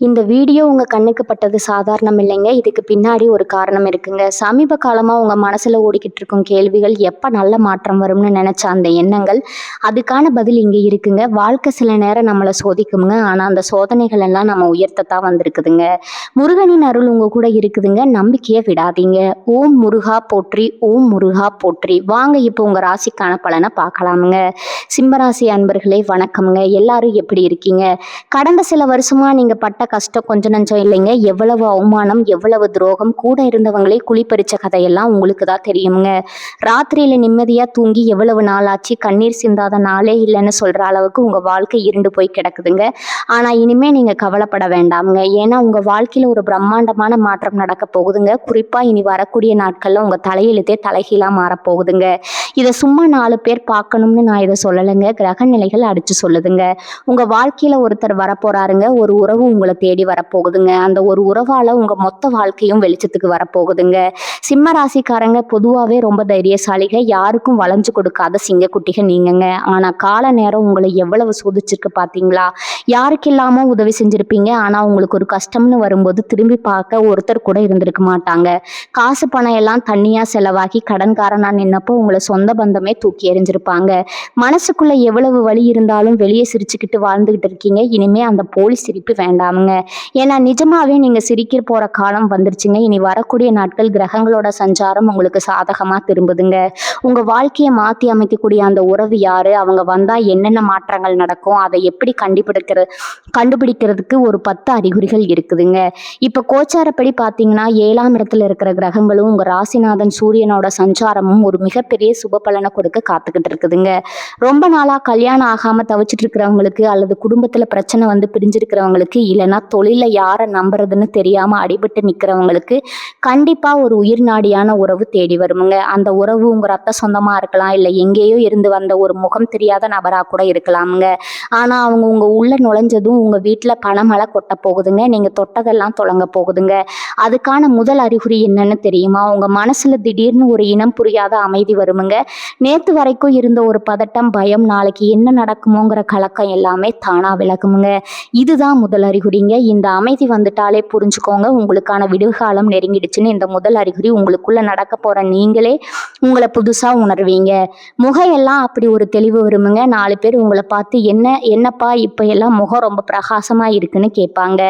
இந்த வீடியோ உங்க கண்ணுக்கு பட்டது சாதாரணம் இல்லைங்க. இதுக்கு பின்னாடி ஒரு காரணம் இருக்குங்க. சமீப காலமா உங்க மனசுல ஓடிக்கிட்டு இருக்கும் கேள்விகள், எப்ப நல்ல மாற்றம் வரும்னு நினைச்ச அந்த எண்ணங்கள், அதுக்கான பதில் இங்க இருக்குங்க. வாழ்க்கை சில நேரம் நம்மள சோதிக்குங்க. ஆனா அந்த சோதனைகள் எல்லாம் நம்ம உயர்த்தத்தான் வந்திருக்குதுங்க. முருகனின் அருள் உங்க கூட இருக்குதுங்க. நம்பிக்கையை விடாதீங்க. ஓம் முருகா போற்றி, ஓம் முருகா போற்றி. வாங்க இப்போ உங்க ராசிக்கான பலனை பார்க்கலாமுங்க. சிம்மராசி அன்பர்களே வணக்கம்ங்க. எல்லாரும் எப்படி இருக்கீங்க? கடந்த சில வருஷமா நீங்க பட்ட கஷ்டம் கொஞ்சம் நஞ்சம் இல்லைங்க. எவ்வளவு அவமானம், எவ்வளவு துரோகம், கூட இருந்தவங்களே குழிப்பறிச்ச கதையெல்லாம் உங்களுக்கு தான் தெரியுங்க. ராத்திரியில நிம்மதியா தூங்கி எவ்வளவு நாளாச்சு, கண்ணீர் சிந்தாத நாளே இல்லைன்னு சொல்ற அளவுக்கு உங்க வாழ்க்கை இருண்டு போய் கிடக்குதுங்க. ஆனா இனிமே நீங்க கவலைப்பட வேண்டாமுங்க. ஏன்னா உங்க வாழ்க்கையில ஒரு பிரம்மாண்டமான மாற்றம் நடக்க போகுதுங்க. குறிப்பா இனி வரக்கூடிய நாட்கள்ல உங்க தலையெழுத்தே தலைகீழா மாறப்போகுதுங்க. இதை சும்மா 4 பேர் பார்க்கணும்னு நான் இதை சொல்லலைங்க. கிரக நிலைகள் அடிச்சு சொல்லுதுங்க. உங்க வாழ்க்கையில ஒருத்தர் வரப்போறாருங்க. ஒரு உறவு உங்களை தேடி வரப்போகுதுங்க. அந்த ஒரு உறவால உங்க மொத்த வாழ்க்கையும் வெளிச்சத்துக்கு வரப்போகுதுங்க. சிம்ம ராசிக்காரங்க பொதுவாகவே ரொம்ப தைரியசாலிக. யாருக்கும் வளைஞ்சு கொடுக்காத சிங்கக்குட்டிக நீங்கங்க. ஆனா கால நேரம் உங்களை எவ்வளவு சோதிச்சிருக்கு பார்த்தீங்களா? யாருக்கு இல்லாம உதவி செஞ்சிருப்பீங்க. ஆனா உங்களுக்கு ஒரு கஷ்டம்னு வரும்போது திரும்பி பார்க்க ஒருத்தர் கூட இருந்திருக்க மாட்டாங்க. காசு பணம் எல்லாம் தண்ணியா செலவாகி கடன்காரனா நின்னப்போ உங்களை சொந்த பந்தமே தூக்கி எறிஞ்சிருப்பாங்க. மனசுக்குள்ள எவ்வளவு வலி இருந்தாலும் வெளியே சிரிச்சுக்கிட்டு வாழ்ந்துகிட்டு இருக்கீங்க. இனிமே அந்த போலி சிரிப்பு வேண்டாமுங்க. ஏன்னா நிஜமாவே நீங்க சிரிக்க போற காலம் வந்துருச்சுங்க. இனி வரக்கூடிய நாட்கள் கிரகங்களோட சஞ்சாரம் உங்களுக்கு சாதகமா திரும்புதுங்க. உங்க வாழ்க்கையை மாத்தி அமைக்கக்கூடிய அந்த உறவு யாரு, அவங்க வந்தா என்னென்ன மாற்றங்கள் நடக்கும், அதை எப்படி கண்டுபிடிக்கிறதுக்கு ஒரு 10 அறிகுறிகள் இருக்குதுங்க. இப்ப கோச்சாரப்படி பாத்தீங்கன்னா 7ஆம் இடத்துல இருக்கிற கிரகங்களும் உங்க ராசிநாதன் சூரியனோட சஞ்சாரமும் ஒரு மிகப்பெரிய சுப பலனை கொடுக்க காத்துக்கிட்டு இருக்குதுங்க. ரொம்ப நாளா கல்யாணம் ஆகாம தவிச்சிட்டு இருக்கிறவங்களுக்கு, அல்லது குடும்பத்துல பிரச்சனை வந்து பிரிஞ்சிருக்கிறவங்களுக்கு, இல்லைன்னா தொழில யாரை நம்புறதுன்னு தெரியாம அடிபட்டு நிக்கிறவங்களுக்கு கண்டிப்பா ஒரு உயிர் நாடியான உறவு தேடி வருமுங்க. அந்த உறவு உங்க ரத்த சொந்தமா இருக்கலாம், இல்லை எங்கேயோ இருந்து வந்த ஒரு முகம் தெரியாத நபரா கூட இருக்கலாமுங்க. ஆனா அவங்க உங்க உள்ள நுழைஞ்சதும் உங்க வீட்டுல பணமழை கொட்ட போகுதுங்க. நீங்க தொட்டதெல்லாம் தொடங்க போகுதுங்க. அதுக்கான முதல் அறிகுறி என்னன்னு தெரியுமா? உங்க மனசுல திடீர்னு ஒரு இனம் புரியாத அமைதி வருமுங்க. நேத்து வரைக்கும் இருந்த ஒரு பதட்டம், பயம், நாளைக்கு என்ன நடக்குமோங்கிற கலக்கம் எல்லாமே தானா விலகுமுங்க. இதுதான் முதல் அறிகுறிங்க. இந்த அமைதி வந்துட்டாலே புரிஞ்சுக்கோங்க, உங்களுக்கான விடுகாலம் நெருங்கிடுச்சுன்னு. இந்த முதல் அறிகுறி உங்களுக்குள்ள நடக்க போற நீங்களே உங்களை புதுசா உணர்வீங்க. முகையெல்லாம் அப்படி ஒரு தெளிவு வருமுங்க. 4 பேர் உங்களை பார்த்து என்னப்பா இப்ப எல்லாம் முகம் ரொம்ப பிரகாசமா இருக்குன்னு கேட்பாங்க.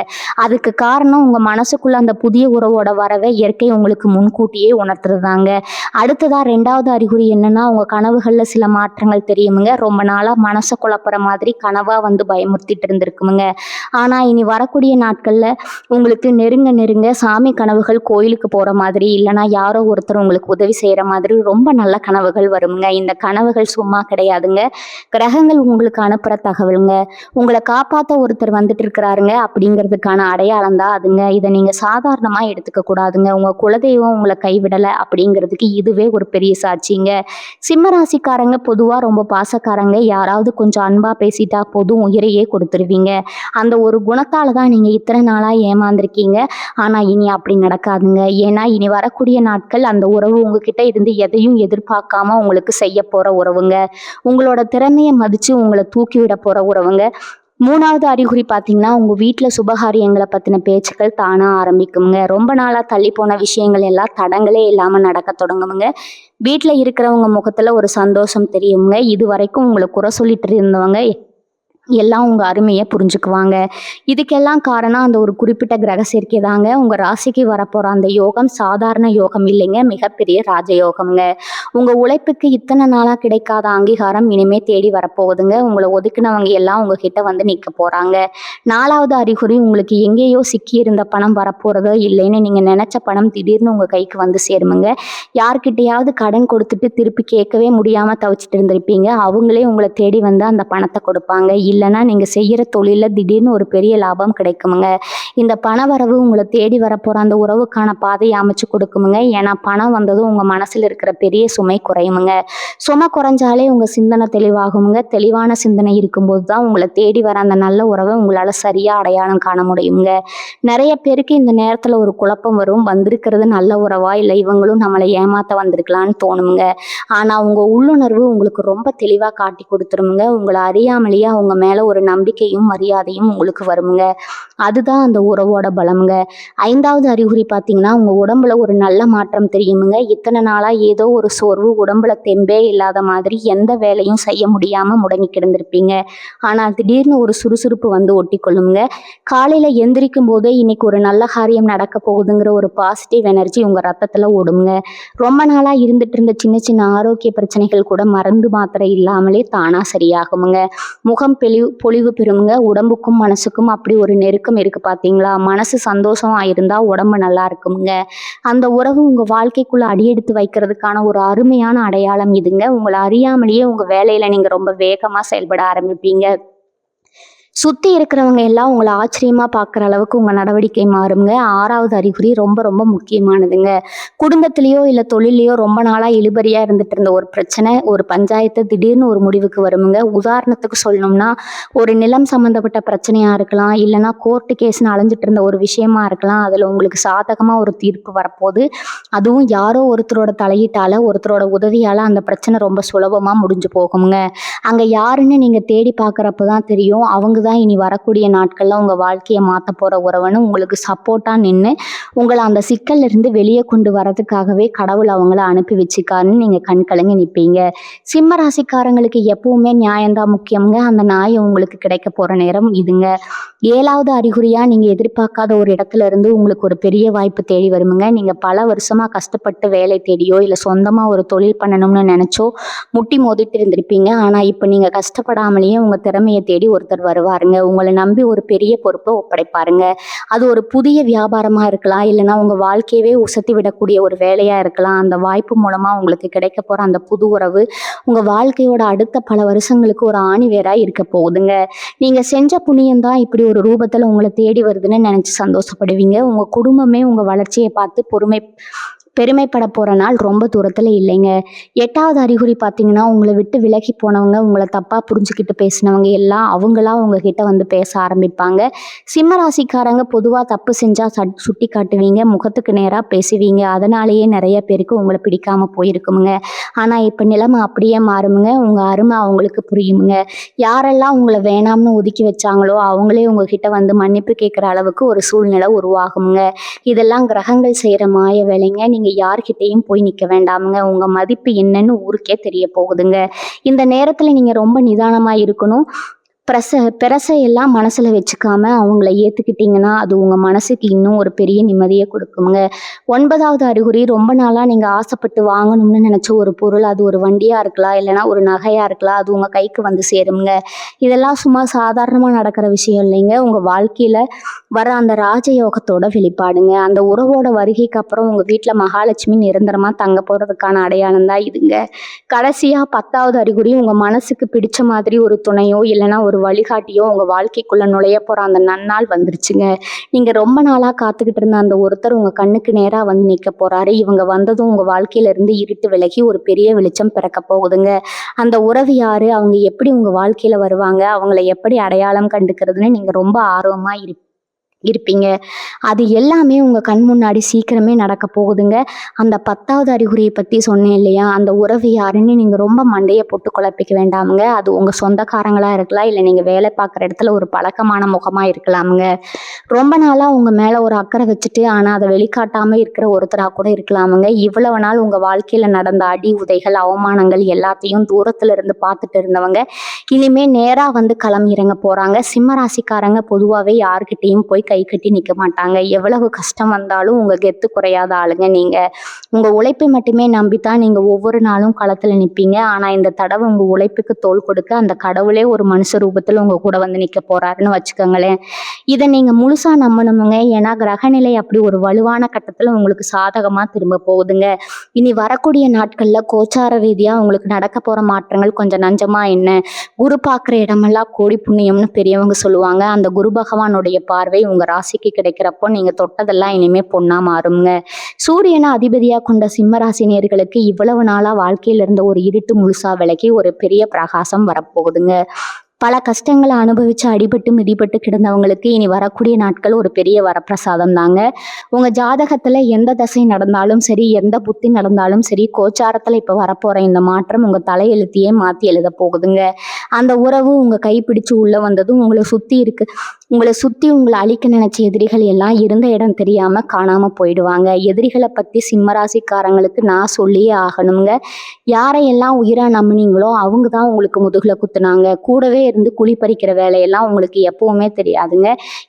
அதுக்கு காரணம் உங்க மனசுக்குள்ள அந்த புதிய உறவோட வரவை இயற்கை உங்களுக்கு முன்கூட்டியே உணர்த்துறதாங்க. அடுத்ததா 2வது அறிகுறி என்னன்னா, உங்க கனவுகள்ல சில மாற்றங்கள் தெரியுமுங்க. ரொம்ப நாளா மனசை குழப்புற மாதிரி கனவா வந்து பயமுறுத்திட்டு இருந்திருக்குமுங்க. ஆனா இனி வரக்கூடிய நாட்கள்ல உங்களுக்கு நெருங்க சாமி கனவுகள், கோயிலுக்கு போற மாதிரி, இல்லைன்னா யாரோ ஒருத்தர் உங்களுக்கு உதவி செய்யற மாதிரி ரொம்ப நல்ல கனவுகள் வருங்க. இந்த கனவுகள் சும்மா கிடையாதுங்க. கிரகங்கள் உங்களுக்கு அனுப்புற தகவலுங்க. உங்களை காப்பாத்த ஒருத்தர் வந்துட்டு இருக்கிறாருங்க அப்படிங்கிறதுக்கான அடையாளம் தான் அதுங்க. இதை நீங்க சாதாரணமா எடுத்துக்க கூடாதுங்க. உங்க குலதெய்வம் உங்களை கைவிடலை அப்படிங்கிறதுக்கு இதுவே ஒரு பெரிய சாட்சிங்க. சிம்மராசிக்காரங்க பொதுவா ரொம்ப பாசக்காரங்க. யாராவது கொஞ்சம் அன்பா பேசிட்டா போதும் உயிரையே கொடுத்துருவீங்க. அந்த ஒரு குணத்தால தான் நீங்க இத்தனை நாளா ஏமாந்துருக்கீங்க. ஆனா இனி அப்படி நடக்காதுங்க. ஏன்னா இனி வரக்கூடிய நாட்கள் அந்த உறவு உங்ககிட்ட இருந்து எதையும் எதிர்பார்க்காம உங்களுக்கு செய்ய போற உறவுங்க. உங்களோட திறமையை மதிச்சு உங்களை தூக்கி விட போற உறவுங்க. 3வது அறிகுறி பார்த்தீங்கன்னா, உங்க வீட்டில் சுபகாரியங்களை பற்றின பேச்சுக்கள் தானா ஆரம்பிக்குங்க. ரொம்ப நாளா தள்ளி போன விஷயங்கள் எல்லாம் தடங்களே இல்லாம நடக்க தொடங்குமுங்க. வீட்டில் இருக்கிறவங்க முகத்துல ஒரு சந்தோஷம் தெரியுங்க. இது வரைக்கும் உங்களை குறை சொல்லிட்டு இருந்தவங்க எல்லாம் உங்க அருமையை புரிஞ்சுக்குவாங்க. இதுக்கெல்லாம் காரணம் அந்த ஒரு குறிப்பிட்ட கிரக சேர்க்கை தாங்க. உங்க ராசிக்கு வரப்போற அந்த யோகம் சாதாரண யோகம் இல்லைங்க, மிகப்பெரிய ராஜயோகம்ங்க. உங்க உழைப்புக்கு இத்தனை நாளா கிடைக்காத அங்கீகாரம் இனிமே தேடி வரப்போகுதுங்க. உங்களை ஒதுக்குனவங்க எல்லாம் உங்ககிட்ட வந்து நிற்க போறாங்க. 4வது அறிகுறி, உங்களுக்கு எங்கேயோ சிக்கி இருந்த பணம் வரப்போறதோ இல்லைன்னு நீங்க நினைச்ச பணம் திடீர்னு உங்க கைக்கு வந்து சேருமுங்க. யார்கிட்டையாவது கடன் கொடுத்துட்டு திருப்பி கேட்கவே முடியாம தவிச்சிட்டு இருந்திருப்பீங்க. அவங்களே உங்களை தேடி வந்து அந்த பணத்தை கொடுப்பாங்க. இல்லைன்னா நீங்க செய்யற தொழில திடீர்னு ஒரு பெரிய லாபம் கிடைக்குமுங்க. இந்த பண வரவு உங்களை தேடி வரப்போற அந்த உறவுக்கான பாதையை அமைச்சு கொடுக்குமுங்க. ஏன்னா பணம் வந்ததும் உங்க மனசுல இருக்கிற பெரிய சுமை குறையுமுங்க. சுமை குறைஞ்சாலே உங்க சிந்தனை தெளிவாகுமுங்க. தெளிவான சிந்தனை இருக்கும்போது தான் உங்களை தேடி வர அந்த நல்ல உறவை உங்களால சரியா அடையாளம் காண முடியுங்க. நிறைய பேருக்கு இந்த நேரத்துல ஒரு குழப்பம் வரும். வந்திருக்கிறது நல்ல உறவா, இல்லை இவங்களும் நம்மளை ஏமாத்த வந்திருக்கலான்னு தோணுமுங்க. ஆனா உங்க உள்ளுணர்வு உங்களுக்கு ரொம்ப தெளிவா காட்டி கொடுத்துருமுங்க. உங்களை அறியாமலேயே அவங்க மேல ஒரு நம்பிக்கையும் மரியாதையும் உங்களுக்கு வருமுங்க. அதுதான் அந்த உறவோட பலமுங்க. 5வது அறிகுறி பார்த்தீங்கன்னா, உங்க உடம்புல ஒரு நல்ல மாற்றம் தெரியுமுங்க. இத்தனை நாளா ஏதோ ஒரு சோர்வு, உடம்புல தெம்பே இல்லாத மாதிரி எந்த வேலையும் செய்ய முடியாம முடங்கி கிடந்திருப்பீங்க. ஆனா திடீர்னு ஒரு சுறுசுறுப்பு வந்து ஒட்டிக்கொள்ளுங்க. காலையில எந்திரிக்கும் போதே இன்னைக்கு ஒரு நல்ல காரியம் நடக்க போகுதுங்கிற ஒரு பாசிட்டிவ் எனர்ஜி உங்க ரத்தத்துல ஓடுங்க. ரொம்ப நாளா இருந்துட்டு இருந்த சின்ன சின்ன ஆரோக்கிய பிரச்சனைகள் கூட மருந்து மாத்திரை இல்லாமலே தானா சரியாகுமுங்க. முகம் பொலிவு பெறுமுங்க. உடம்புக்கும் மனசுக்கும் அப்படி ஒரு நெருக்கம் இருக்கு பார்த்தீங்களா? மனசு சந்தோஷமா இருந்தா உடம்பு நல்லா இருக்குமுங்க. அந்த உறவு உங்க வாழ்க்கைக்குள்ள அடியெடுத்து வைக்கிறதுக்கான ஒரு அருமையான அடையாளம் இதுங்க. உங்களை அறியாமலேயே உங்க வேலையில நீங்க ரொம்ப வேகமா செயல்பட ஆரம்பிப்பீங்க. சுத்தி இருக்கிறவங்க எல்லாம் உங்களை ஆச்சரியமா பார்க்குற அளவுக்கு உங்க நடவடிக்கை மாறுங்க. 6வது அறிகுறி ரொம்ப ரொம்ப முக்கியமானதுங்க. குடும்பத்திலேயோ இல்ல தொழிலையோ ரொம்ப நாளா இழுபறியா இருந்துட்டு இருந்த ஒரு பிரச்சனை, ஒரு பஞ்சாயத்து திடீர்னு ஒரு முடிவுக்கு வருமுங்க. உதாரணத்துக்கு சொல்லணும்னா, ஒரு நிலம் சம்பந்தப்பட்ட பிரச்சனையா இருக்கலாம், இல்லைன்னா கோர்ட்டு கேஸ்ன்னு அலைஞ்சிட்டு இருந்த ஒரு விஷயமா இருக்கலாம். அதுல உங்களுக்கு சாதகமா ஒரு தீர்ப்பு வரப்போகுது. அதுவும் யாரோ ஒருத்தரோட தலையீட்டால, ஒருத்தரோட உதவியால அந்த பிரச்சனை ரொம்ப சுலபமா முடிஞ்சு போகுங்க. அங்க யாருன்னு நீங்க தேடி பார்க்குறப்ப தான் தெரியும், அவங்க தான் இனி வரக்கூடிய நாட்கள்ல உங்க வாழ்க்கையை மாத்த போற உறவுன்னு உங்களுக்கு சப்போர்ட்டா நின்று உங்களை அந்த சிக்கல்ல இருந்து வெளியே கொண்டு வரதுக்காகவே கடவுள் அவங்கள அனுப்பி வச்சுக்காருன்னு நீங்க கண் கலங்கி நிற்பீங்க. சிம்ம ராசிக்காரங்களுக்கு எப்பவுமே நியாயம்தான் முக்கியங்க. அந்த நியாயம் உங்களுக்கு கிடைக்க போற நேரம் இதுங்க. 7வது அறிகுறியா நீங்க எதிர்பார்க்காத ஒரு இடத்துல இருந்து உங்களுக்கு ஒரு பெரிய வாய்ப்பு தேடி வருமுங்க. நீங்க பல வருஷமா கஷ்டப்பட்டு வேலை தேடியோ இல்ல சொந்தமா ஒரு தொழில் பண்ணணும்னு நினைச்சோ முட்டி மோதிட்டு இருந்திருப்பீங்க. ஆனா இப்ப நீங்க கஷ்டப்படாமலேயே உங்க திறமையை தேடி ஒருத்தர் வருவாருங்க. உங்களை நம்பி ஒரு பெரிய பொறுப்பை ஒப்படைப்பாருங்க. அது ஒரு புதிய வியாபாரமா இருக்கலாம், இல்லைன்னா உங்க வாழ்க்கையவே உசத்தி விடக்கூடிய ஒரு வேலையா இருக்கலாம். அந்த வாய்ப்பு மூலமா உங்களுக்கு கிடைக்க போற அந்த புது உறவு உங்க வாழ்க்கையோட அடுத்த பல வருஷங்களுக்கு ஒரு ஆணிவேரா இருக்க போகுதுங்க. நீங்க செஞ்ச புண்ணியம் தான் இப்படி ஒரு ரூபத்துல உங்களை தேடி வருதுன்னு நினைச்சு சந்தோஷப்படுவீங்க. உங்க குடும்பமே உங்க வளர்ச்சியை பார்த்து பெருமைப்பட போற நாள் ரொம்ப தூரத்துல இல்லைங்க. 8வது அறிகுறி பார்த்தீங்கன்னா, உங்களை விட்டு விலகி போனவங்க, உங்களை தப்பா புரிஞ்சுக்கிட்டு பேசினவங்க எல்லாம் அவங்களா உங்ககிட்ட வந்து பேச ஆரம்பிப்பாங்க. சிம்ம ராசிக்காரங்க பொதுவா தப்பு செஞ்சா சுட்டி காட்டுவீங்க, முகத்துக்கு நேரா பேசுவீங்க. அதனாலேயே நிறைய பேருக்கு உங்களை பிடிக்காம போயிருக்குமுங்க. ஆனா இப்ப நிலைமை அப்படியே மாறுமுங்க. உங்க அருமை அவங்களுக்கு புரியுமுங்க. யாரெல்லாம் உங்களை வேணாம்னு ஒதுக்கி வச்சாங்களோ அவங்களே உங்ககிட்ட வந்து மன்னிப்பு கேட்குற அளவுக்கு ஒரு சூழ்நிலை உருவாகுங்க. இதெல்லாம் கிரகங்கள் செய்யற மாய வேலைங்க. நீங்க யார்கிட்டையும் போய் நிக்க வேண்டாமுங்க. உங்க மதிப்பு என்னன்னு ஊருக்கே தெரிய போகுதுங்க. இந்த நேரத்துல நீங்க ரொம்ப நிதானமா இருக்கணும். பெரசையெல்லாம் மனசுல வச்சுக்காம அவங்கள ஏத்துக்கிட்டீங்கன்னா அது உங்க மனசுக்கு இன்னும் ஒரு பெரிய நிம்மதியை கொடுக்குங்க. 9வது அறிகுறி ரொம்ப நாளா நீங்க ஆசைப்பட்டு வாங்கணும்னு நினைச்ச ஒரு பொருள், அது ஒரு வண்டியா இருக்கலாம், இல்லைன்னா ஒரு நகையா இருக்கலாம், அது உங்க கைக்கு வந்து சேருங்க. இதெல்லாம் சும்மா சாதாரணமா நடக்கிற விஷயம் இல்லைங்க. உங்க வாழ்க்கையில வர அந்த ராஜயோகத்தோட வெளிப்பாடுங்க. அந்த உறவோட வருகைக்கு அப்புறம் உங்க வீட்டுல மகாலட்சுமி நிரந்தரமா தங்க போறதுக்கான அடையாளம் தான் இதுங்க. கடைசியா 10வது அறிகுறி உங்க மனசுக்கு பிடிச்ச மாதிரி ஒரு துணையோ இல்லைன்னா ஒரு வழிகாட்டியோ உங்க வாழ்க்கைக்குள்ள நுழைய போற அந்த நன்னாள் வந்துருச்சுங்க. நீங்க ரொம்ப நாளா காத்துக்கிட்டு இருந்த அந்த ஒருத்தர் உங்க கண்ணுக்கு நேரா வந்து நிக்க போறாரு. இவங்க வந்ததும் உங்க வாழ்க்கையில இருந்து இருட்டு விலகி ஒரு பெரிய வெளிச்சம் பிறக்க போகுதுங்க. அந்த உறவு யாரு, அவங்க எப்படி உங்க வாழ்க்கையில வருவாங்க, அவங்கள எப்படி அடையாளம் கண்டுக்கிறதுன்னு நீங்க ரொம்ப ஆர்வமா இருப்பீங்க. அது எல்லாமே உங்க கண் முன்னாடி சீக்கிரமே நடக்க போகுதுங்க. அந்த 10வது அறிகுறியை பத்தி சொன்னேன் இல்லையா, அந்த உறவு யாருன்னு நீங்க ரொம்ப மண்டையை போட்டு குழப்பிக்க வேண்டாமுங்க. அது உங்க சொந்தக்காரங்களா இருக்கலாம், இல்லை நீங்க வேலை பார்க்குற இடத்துல ஒரு பழக்கமான முகமா இருக்கலாமுங்க. ரொம்ப நாளா உங்க மேல ஒரு அக்கறை வச்சுட்டு ஆனா அதை வெளிக்காட்டாம இருக்கிற ஒருத்தரா கூட இருக்கலாமுங்க. இவ்வளவு நாள் உங்க வாழ்க்கையில நடந்த அடி உதைகள் அவமானங்கள் எல்லாத்தையும் தூரத்துல இருந்து பார்த்துட்டு இருந்தவங்க இனிமே நேரா வந்து களம் இறங்க போறாங்க. சிம்ம ராசிக்காரங்க பொதுவாகவே யாருக்கிட்டையும் போய் கை கட்டி நிற்க மாட்டாங்க. எவ்வளவு கஷ்டம் வந்தாலும் உங்க கெத்து குறையாத ஆளுங்க நீங்க. உங்க உழைப்பை மட்டுமே நம்பித்தான் நீங்க ஒவ்வொரு நாளும் களத்துல நிற்பீங்க. ஆனா இந்த தடவை உங்க உழைப்புக்கு தோள் கொடுக்க அந்த கடவுளே ஒரு மனுஷ ரூபத்துல உங்க கூட வந்து நிற்க போறாருன்னு வச்சுக்கோங்களேன். இதை நீங்க முழுசா நம்பணுமுங்க. ஏன்னா கிரகநிலை அப்படி ஒரு வலுவான கட்டத்துல உங்களுக்கு சாதகமா திரும்ப போகுதுங்க. இனி வரக்கூடிய நாட்கள்ல கோச்சார ரீதியா உங்களுக்கு நடக்க போற மாற்றங்கள் கொஞ்சம் நஞ்சமா என்ன, குரு பார்க்குற இடமெல்லாம் கோடி புண்ணியம்னு பெரியவங்க சொல்லுவாங்க. அந்த குரு பகவானுடைய பார்வை உங்க ராசிக்கு கிடைக்கிறப்போ நீங்க தொட்டதெல்லாம் இனிமே பொண்ணா மாறுங்க. சூரியனை அதிபதியா கொண்ட சிம்ம ராசினியர்களுக்கு இவ்வளவு நாளா வாழ்க்கையில இருந்த ஒரு இருட்டு முழுசா விலகி ஒரு பெரிய பிரகாசம் வரப்போகுதுங்க. பல கஷ்டங்களை அனுபவிச்சு அடிபட்டு மிதிபட்டு கிடந்தவங்களுக்கு இனி வரக்கூடிய நாட்கள் ஒரு பெரிய வரப்பிரசாதம் தாங்க. உங்க ஜாதகத்துல எந்த தசை நடந்தாலும் சரி, எந்த புத்தி நடந்தாலும் சரி, கோச்சாரத்துல இப்ப வரப்போற இந்த மாற்றம் உங்க தலையெழுத்தையே மாத்தி எழுத போகுதுங்க. அந்த உறவு உங்க கைப்பிடிச்சு உள்ள வந்ததும் உங்களை சுத்தி உங்களை அழிக்க நினைச்ச எதிரிகள் எல்லாம் இருந்த இடம் தெரியாம காணாம போயிடுவாங்க. எதிரிகளை பத்தி சிம்மராசிக்காரங்களுக்கு நான் சொல்லியே ஆகணுங்க. யாரையெல்லாம் உயிரா நம்புனீங்களோ அவங்க தான் உங்களுக்கு முதுகுல குத்துனாங்க. கூடவே இருந்து குழி பறிக்கிற வேலையெல்லாம் உங்களுக்கு எப்பவுமே தெரியாதுங்க.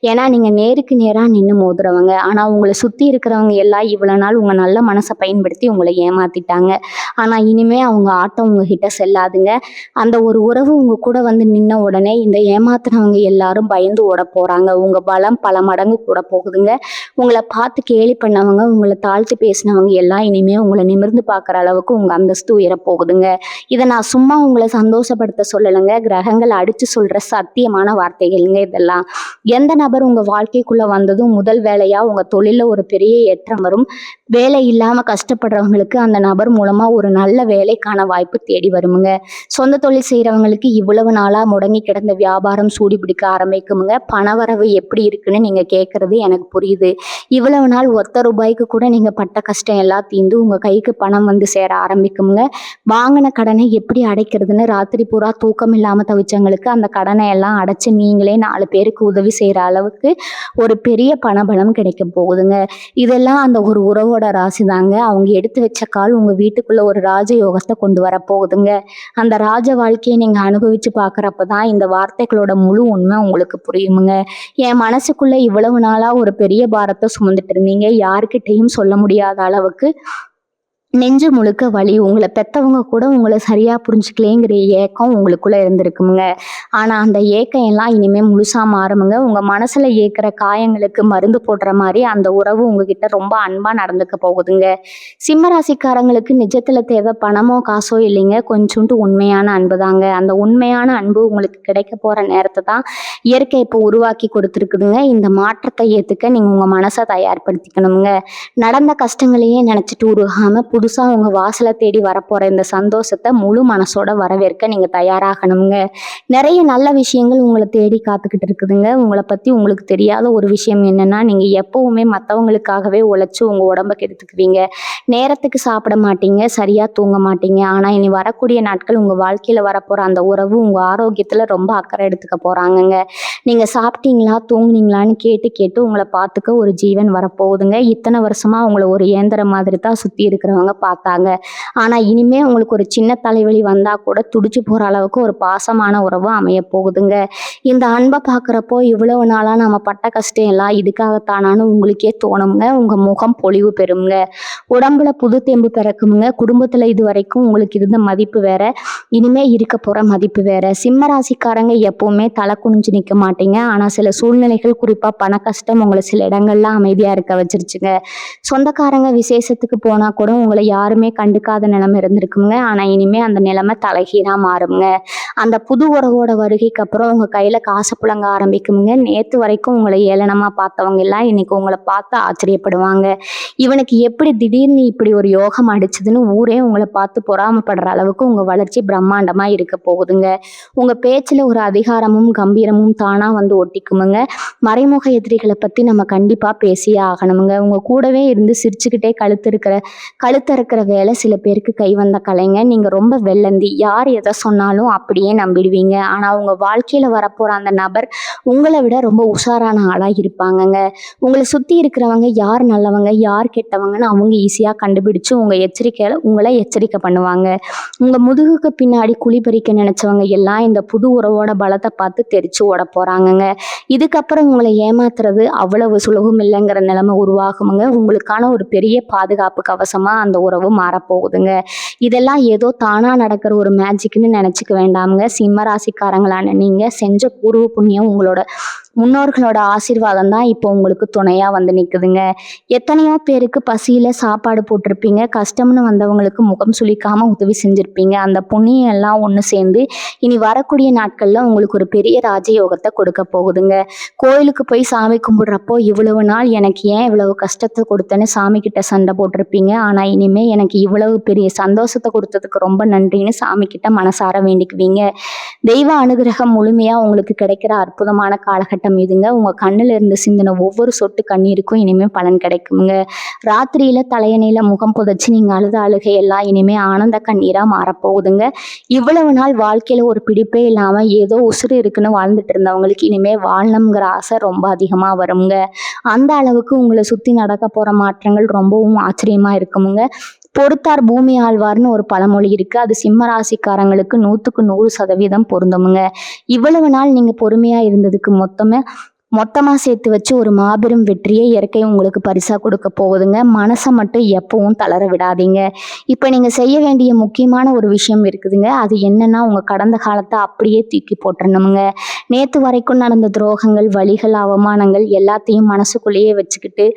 ஏன்னா நீங்க நேருக்கு நேரா நின்று மோதுறவங்க. ஆனா உங்களை சுத்தி இருக்கிறவங்க எல்லாம் இவ்வளவு நாள் உங்க நல்ல மனசை பயன்படுத்தி உங்களை ஏமாத்திட்டாங்க. ஆனா இனிமே அவங்க ஆட்டம் உங்ககிட்ட செல்லாதுங்க. அந்த ஒரு உறவு உங்க கூட வந்து நின்ன உடனே இந்த ஏமாத்துறவங்க எல்லாரும் பயந்து ஓட போறாங்க. உங்க பலம் பல மடங்கு கூட போகுதுங்க. உங்களை பார்த்து கேலி பண்ணவங்க, உங்களை தாழ்த்தி பேசினவங்க எல்லாம் இனிமே உங்களை நிமிர்ந்து பார்க்குற அளவுக்கு உங்க அந்தஸ்து உயர போகுதுங்க. இதை நான் சும்மா உங்களை சந்தோஷப்படுத்த சொல்லலைங்க. கிரகங்கள் அடிச்சு சொல்ற சத்தியமான வார்த்தைகள்ங்க இதெல்லாம். எந்த நபர் உங்க வாழ்க்கைக்குள்ள வந்ததும் முதல் வேலையா உங்க தொழில ஒரு பெரிய ஏற்றம் வரும். வேலை இல்லாம கஷ்டப்படுறவங்களுக்கு அந்த நபர் மூலமா ஒரு நல்ல வேலைக்கான வாய்ப்பு தேடி வருமுங்க. சொந்த தொழில் செய்யறவங்களுக்கு இவ்வளவு நாளா முடங்கி கிடந்த வியாபாரம் சூடி பிடிக்க ஆரம்பிக்குமுங்க. பணவரவு எப்படி இருக்குன்னு நீங்க கேட்கறது எனக்கு புரியுது. இவ்வளவு நாள் ஒத்த ரூபாய்க்கு கூட நீங்க பட்ட கஷ்டம் எல்லாம் தீர்ந்து உங்க கைக்கு பணம் வந்து சேர ஆரம்பிக்குமுங்க. வாங்கின கடனை எப்படி அடைக்கிறதுன்னு ராத்திரி பூரா தூக்கம் இல்லாம தவிச்சவங்களுக்கு அந்த கடனை எல்லாம் அடைச்சு நீங்களே 4 பேருக்கு உதவி செய்யற அளவுக்கு ஒரு பெரிய பணபலம் கிடைக்க போகுதுங்க. இதெல்லாம் அந்த ஒரு உறவோட ராசி தாங்க. அவங்க எடுத்து வச்ச கால் உங்க வீட்டுக்குள்ள ஒரு ராஜயோகத்தை கொண்டு வர போகுதுங்க. அந்த ராஜ வாழ்க்கையை நீங்க அனுபவிச்சு பாக்குறப்பதான் இந்த வார்த்தைகளோட முழு உண்மை உங்களுக்கு புரியுமுங்க. என் மனசுக்குள்ள இவ்வளவு நாளா ஒரு பெரிய பாரத்தை சுமந்துட்டு இருந்தீங்க. யாருக்கிட்டையும் சொல்ல முடியாத அளவுக்கு நெஞ்சு முழுக்க வலி. உங்களை பெத்தவங்க கூட உங்களை சரியா புரிஞ்சுக்கலேங்கிற ஏக்கம் உங்களுக்குள்ள இருந்திருக்குமுங்க. ஆனா அந்த ஏக்கம் எல்லாம் இனிமே முழுசா மாறுமுங்க. உங்க மனசுல ஏற்கிற காயங்களுக்கு மருந்து போடுற மாதிரி அந்த உறவு உங்ககிட்ட ரொம்ப அன்பா நடந்துக்க போகுதுங்க. சிம்ம ராசிக்காரங்களுக்கு நிஜத்துல தேவை பணமோ காசோ இல்லைங்க, கொஞ்சோண்டு உண்மையான அன்பு தாங்க. அந்த உண்மையான அன்பு உங்களுக்கு கிடைக்க போற நேரத்தை தான் இயற்கை இப்போ உருவாக்கி கொடுத்துருக்குதுங்க. இந்த மாற்றத்தை ஏத்துக்க நீங்க உங்க மனசை தயார்படுத்திக்கணுங்க. நடந்த கஷ்டங்களையே நினைச்சிட்டு உருகாம புதுசா உங்க வாசலை தேடி வரப்போற இந்த சந்தோஷத்தை முழு மனசோட வரவேற்க நீங்க தயாராகணுங்க. நிறைய நல்ல விஷயங்கள் உங்களை தேடி காத்துக்கிட்டு இருக்குதுங்க. உங்களை பத்தி உங்களுக்கு தெரியாத ஒரு விஷயம் என்னன்னா, நீங்க எப்பவுமே மற்றவங்களுக்காகவே உழைச்சு உங்க உடம்ப கெடுத்துக்குவீங்க. நேரத்துக்கு சாப்பிட மாட்டீங்க, சரியா தூங்க மாட்டீங்க. ஆனா இனி வரக்கூடிய நாட்கள் உங்க வாழ்க்கையில வரப்போற அந்த உறவு உங்க ஆரோக்கியத்துல ரொம்ப அக்கறை எடுத்துக்க போறாங்கங்க. நீங்க சாப்பிட்டீங்களா தூங்குனீங்களான்னு கேட்டு கேட்டு உங்களை பார்த்துக்க ஒரு ஜீவன் வரப்போகுதுங்க. இத்தனை வருஷமா உங்களை ஒரு இயந்திரம் மாதிரி தான் சுத்தி இருக்கிறவங்க பார்த்தாங்க. ஆனா இனிமே உங்களுக்கு ஒரு சின்ன தலைவலி வந்தா கூட துடிச்சு போற அளவுக்கு ஒரு பாசமான உறவு அமைய போகுதுங்க. இந்த அன்பை பார்க்குறப்போ இவ்வளவு நாளா நம்ம பட்ட கஷ்டம் எல்லாம் இதுக்காகத்தானான்னு உங்களுக்கே தோணுங்க. உங்க முகம் பொலிவு பெறுங்க. உடம்புல புது தெம்பு பிறக்குமுங்க. குடும்பத்துல இது வரைக்கும் உங்களுக்கு இருந்த மதிப்பு வேற, இனிமே இருக்க போற மதிப்பு வேற. சிம்ம ராசிக்காரங்க எப்பவுமே தலை குனிஞ்சு நிற்க மாட்டீங்க. ஆனா சில சூழ்நிலைகள் குறிப்பா பண கஷ்டம் உங்களை சில இடங்கள்ல அமைதியா இருக்க வச்சிருச்சுங்க. சொந்தக்காரங்க விசேஷத்துக்கு போனா கூட உங்களை யாருமே கண்டுக்காத நிலைமை இருந்திருக்குங்க. ஆனா இனிமே அந்த நிலைமை தலைகீழா மாறுங்க. அந்த புது உறவோட வருகைக்கு அப்புறம் உங்க கையில காசு புழங்க ஆரம்பிக்குங்க. நேத்து வரைக்கும் உங்களை ஏளனமா பார்த்தவங்க எல்லாம் இன்னைக்கு உங்களை பார்த்து ஆச்சரியப்படுவாங்க. இவனுக்கு எப்படி திடீர்னு இப்படி ஒரு யோகம் அடிச்சதுன்னு ஊரே உங்களை பார்த்து பொறாமப்படுற அளவுக்கு உங்க வளர்ச்சி பிரம்மாண்டமா இருக்க போகுதுங்க. உங்க பேச்சுல ஒரு அதிகாரமும் கம்பீரமும் தானா வந்து ஒட்டிக்குமுங்க. மறைமுக எதிரிகளை பத்தி நம்ம கண்டிப்பா பேசியே ஆகணுமுங்க. உங்க கூடவே இருந்து சிரிச்சுக்கிட்டே கழுத்தறுக்கிற வேலை சில பேருக்கு கை வந்த கலைங்க. நீங்க ரொம்ப வெள்ளந்தி. யார் எதை சொன்னாலும் அப்படியே நம்பிடுவீங்க. ஆனா உங்க வாழ்க்கையில வரப்போற அந்த நபர் உங்களை விட ரொம்ப உஷாரான ஆளா இருப்பாங்கங்க. உங்களை சுத்தி இருக்கிறவங்க யார் நல்லவங்க யார் கெட்டவங்கன்னு அவங்க ஈஸியா கண்டுபிடிச்சு உங்களை எச்சரிக்கை பண்ணுவாங்க. உங்க முதுகுக்கு பின்னாடி குழி பறிக்க நினைச்சவங்க எல்லாம் இந்த புது உறவோட பலத்தை பார்த்து தெரிச்சு ஓட போறாங்கங்க. இதுக்கப்புறம் உங்களை ஏமாத்துறது அவ்வளவு சுலபம் இல்லைங்கிற நிலைமை உருவாகுமுங்க. உங்களுக்கான ஒரு பெரிய பாதுகாப்பு கவசமா அந்த உறவு மாறப்போகுதுங்க. இதெல்லாம் ஏதோ தானா நடக்கிற ஒரு மேஜிக்னு நினைச்சுக்க வேண்டாமுங்க. சிம்ம ராசிக்காரங்களான நீங்க செஞ்ச பூர்வ புண்ணியம் உங்களோட முன்னோர்களோட ஆசீர்வாதம் தான் இப்போ உங்களுக்கு துணையா வந்து நிக்குதுங்க. எத்தனையோ பேருக்கு பசியில சாப்பாடு போட்டிருப்பீங்க. கஷ்டம்னு வந்தவங்களுக்கு முகம் சுளிக்காம உதவி செஞ்சிருப்பீங்க. அந்த புண்ணியம் எல்லாம் ஒண்ணு சேர்ந்து இனி வரக்கூடிய நாட்கள்ல உங்களுக்கு ஒரு பெரிய ராஜயோகத்தை கொடுக்க போகுதுங்க. கோயிலுக்கு போய் சாமி கும்பிடுறப்போ இவ்வளவு நாள் எனக்கு ஏன் இவ்வளவு கஷ்டத்தை கொடுத்தேன்னு சாமி கிட்ட சண்டை போட்டிருப்பீங்க. ஆனா இனிமே எனக்கு இவ்வளவு பெரிய சந்தோஷத்தை கொடுத்ததுக்கு ரொம்ப நன்றின்னு சாமி கிட்ட மனசார வேண்டிக்குவீங்க. தெய்வ அனுகிரகம் முழுமையா உங்களுக்கு கிடைக்கிற அற்புதமான காலகட்டம் இதுங்க. உங்க கண்ணுல இருந்து சிந்தின ஒவ்வொரு சொட்டு கண்ணீருக்கும் இனிமே பலன் கிடைக்குங்க. ராத்திரியில தலையணையில முகம் புதைச்சு நீங்க அழுத அழுகை எல்லாம் இனிமே ஆனந்த கண்ணீரா மாறப்போகுதுங்க. இவ்வளவு நாள் வாழ்க்கையில ஒரு பிடிப்பே இல்லாம ஏதோ உசுறு இருக்குன்னு வாழ்ந்துட்டு இருந்தவங்களுக்கு இனிமே வாழணுங்கிற ஆசை ரொம்ப அதிகமா வருங்க. அந்த அளவுக்கு உங்களை சுத்தி நடக்க போற மாற்றங்கள் ரொம்பவும் ஆச்சரியமா இருக்குமுங்க. பொறுத்தார் பூமி ஆழ்வார்னு ஒரு பழமொழி இருக்கு. அது சிம்ம ராசிக்காரங்களுக்கு 100% பொருந்துமுங்க. இவ்வளவு நாள் நீங்க பொறுமையா இருந்ததுக்கு மொத்தமா சேர்த்து வச்சு ஒரு மாபெரும் வெற்றியை இயற்கை உங்களுக்கு பரிசா கொடுக்க போகுதுங்க. மனசை மட்டும் எப்பவும் தளர விடாதீங்க. இப்ப நீங்க செய்ய வேண்டிய முக்கியமான ஒரு விஷயம் இருக்குதுங்க. அது என்னன்னா, உங்க கடந்த காலத்தை அப்படியே தூக்கி போட்டுறணுமுங்க. நேத்து வரைக்கும் நடந்த துரோகங்கள், வலிகள், அவமானங்கள் எல்லாத்தையும் மனசுக்குள்ளேயே வச்சுக்கிட்டு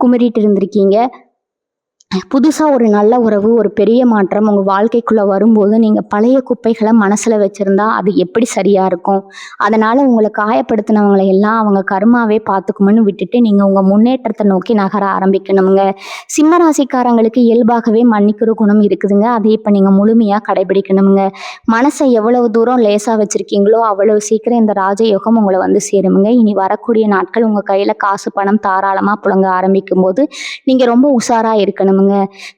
குமரிட்டு இருந்திருக்கீங்க. புதுசா ஒரு நல்ல உறவு, ஒரு பெரிய மாற்றம் உங்க வாழ்க்கைக்குள்ள வரும்போது நீங்க பழைய குப்பைகளை மனசுல வச்சிருந்தா அது எப்படி சரியா இருக்கும்? அதனால உங்களை காயப்படுத்தினவங்களை எல்லாம் அவங்க கர்மாவே பார்த்துக்கும்னு விட்டுட்டு நீங்க உங்க முன்னேற்றத்தை நோக்கி நகர ஆரம்பிக்கணுங்க. சிம்ம ராசிக்காரங்களுக்கு இயல்பாகவே மன்னிக்கிற குணம் இருக்குதுங்க. அதை இப்ப நீங்க முழுமையா கடைபிடிக்கணுங்க. மனசை எவ்வளவு தூரம் லேசா வச்சிருக்கீங்களோ அவ்வளவு சீக்கிரம் இந்த ராஜயோகம் உங்களை வந்து சேருமுங்க. இனி வரக்கூடிய நாட்கள் உங்க கையில காசு பணம் தாராளமா புழங்க ஆரம்பிக்கும் போது நீங்க ரொம்ப உஷாரா இருக்கணுங்க.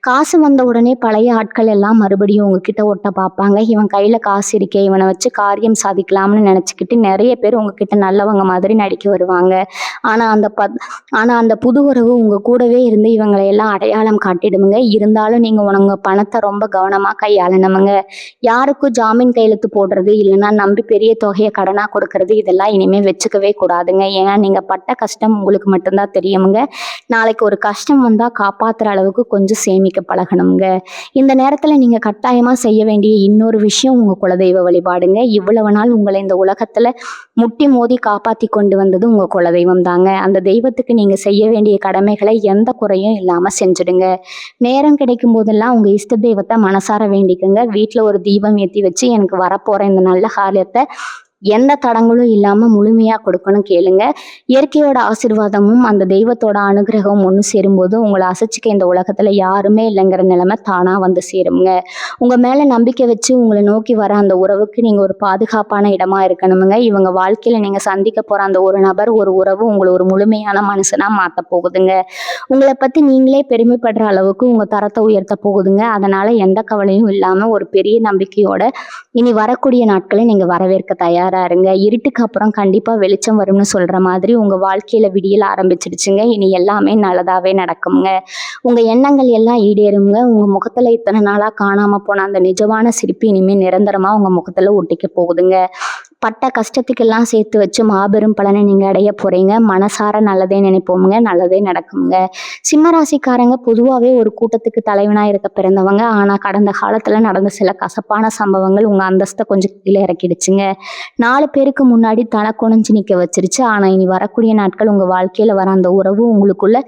காசு வந்த உடனே பழைய ஆட்கள் எல்லாம் மறுபடியும் உங்ககிட்ட ஒட்ட பார்ப்பாங்க. இவன் கையில காசு இருக்கே, இவனை வச்சு காரியம் சாதிக்கலாம்னு நினைச்சுக்கிட்டு நிறைய பேர் உங்ககிட்ட நல்லவங்க மாதிரி நடிக்க வருவாங்க. ஆனா அந்த புது உறவு உங்க கூடவே இருந்து இவங்களை எல்லாம் அடையாளம் காட்டிடுமுங்க. இருந்தாலும் நீங்க உங்க பணத்தை ரொம்ப கவனமா கையாளணுமுங்க. யாருக்கும் ஜாமீன் கையெழுத்து போடுறது இல்லைன்னா நம்பி பெரிய தொகையை கடனா கொடுக்கறது இதெல்லாம் இனிமே வச்சுக்கவே கூடாதுங்க. ஏன்னா நீங்க பட்ட கஷ்டம் உங்களுக்கு மட்டும்தான் தெரியுமுங்க. நாளைக்கு ஒரு கஷ்டம் வந்தா காப்பாத்துற அளவுக்கு கொஞ்சம் சேமிக்க பழகணுங்க. இந்த நேரத்துல நீங்க கட்டாயமா செய்ய வேண்டிய இன்னொரு விஷயம் உங்க குலதெய்வ வழிபாடுங்க. இவ்வளவு நாள் உங்களை இந்த உலகத்துல முட்டி மோதி காப்பாத்தி கொண்டு வந்தது உங்க குலதெய்வம் தாங்க. அந்த தெய்வத்துக்கு நீங்க செய்ய வேண்டிய கடமைகளை எந்த குறையும் இல்லாம செஞ்சுடுங்க. நேரம் கிடைக்கும் போதெல்லாம் உங்க இஷ்ட தெய்வத்தை மனசார வேண்டிக்குங்க. வீட்டுல ஒரு தீபம் ஏற்றி வச்சு எனக்கு வரப்போற இந்த நல்ல காரியத்தை எந்த தடங்களும் இல்லாம முழுமையா கொடுக்கணும் கேளுங்க. இயற்கையோட ஆசீர்வாதமும் அந்த தெய்வத்தோட அனுகிரகமும் ஒன்று சேரும்போது உங்களை அசைச்சிக்க இந்த உலகத்துல யாருமே இல்லைங்கிற நிலைமை தானா வந்து சேருங்க. உங்க மேல நம்பிக்கை வச்சு உங்களை நோக்கி வர அந்த உறவுக்கு நீங்க ஒரு பாதுகாப்பான இடமா இருக்கணுமுங்க. இவங்க வாழ்க்கையில நீங்க சந்திக்க போற அந்த ஒரு நபர், ஒரு உறவு உங்களை ஒரு முழுமையான மனுஷனா மாத்த போகுதுங்க. உங்களை பத்தி நீங்களே பெருமைப்படுற அளவுக்கு உங்க தரத்தை உயர்த்த போகுதுங்க. அதனால எந்த கவலையும் இல்லாம ஒரு பெரிய நம்பிக்கையோட இனி வரக்கூடிய நாட்களை நீங்க வரவேற்க தயாரா இருங்க. இருட்டுக்கு அப்புறம் கண்டிப்பா வெளிச்சம் வரும்னு சொல்ற மாதிரி உங்க வாழ்க்கையில விடியல் ஆரம்பிச்சிடுச்சுங்க. இனி எல்லாமே நல்லதாவே நடக்குங்க. உங்க எண்ணங்கள் எல்லாம் ஈடேறுங்க. உங்க முகத்துல இத்தனை நாளா காணாம போன அந்த நிஜமான சிரிப்பு இனிமே நிரந்தரமா உங்க முகத்துல ஒட்டிக்க போகுதுங்க. பட்ட கஷ்டத்துக்கெல்லாம் சேர்த்து வச்சு மாபெரும் பலனை நீங்க அடைய போறீங்க. மனசார நல்லதே நினைப்போமுங்க, நல்லதே நடக்குங்க. சிம்மராசிக்காரங்க பொதுவாகவே ஒரு கூட்டத்துக்கு தலைவனா இருக்க பிறந்தவங்க. ஆனா கடந்த காலத்துல நடந்த சில கசப்பான சம்பவங்கள் உங்க அந்தஸ்தை கொஞ்சம் கீழே இறக்கிடுச்சுங்க. 4 பேருக்கு முன்னாடி தலை குனிஞ்சு நிக்க வச்சிருச்சு. ஆனா இனி வரக்கூடிய நாட்கள் உங்க வாழ்க்கையில வர அந்த உறவு உங்களுக்குள்ள